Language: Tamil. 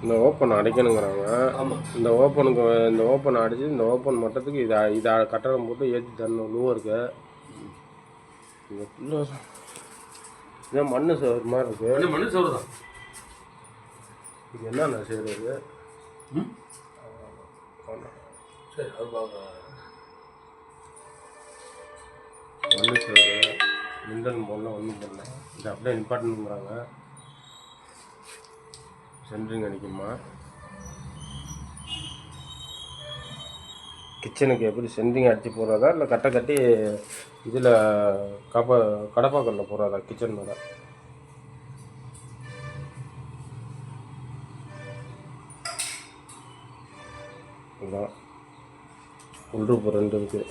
இந்த ஓப்பன் அடைக்கணுங்கிறாங்க. ஆமாம், இந்த ஓப்பன் அடித்து இந்த ஓப்பன் மட்டத்துக்கு இதை கட்டடம் போட்டு ஏற்றி தரணும். லூவருக்கு இதான் மண் சோறு மாதிரி இருக்குது. மண் சோறு தான். இது என்னென்ன செய்கிறது? சரி, அது பார்க்கலாம். மண் சோறு மிண்டல் போடலாம், ஒன்றும் பண்ணல. இது அப்படியே நிப்பாட்டணுங்கிறாங்க. சென்ட்ரிங் அடிக்குமா? கிச்சனுக்கு எப்படி சென்ட்ரிங் அடித்து போடுறதா இல்லை கட்டை கட்டி இதில் கடப்பாக்கல்ல போடுறதா கிச்சன் மேலே? இதுதான் உள்ரூப்பு 2 இருக்குது.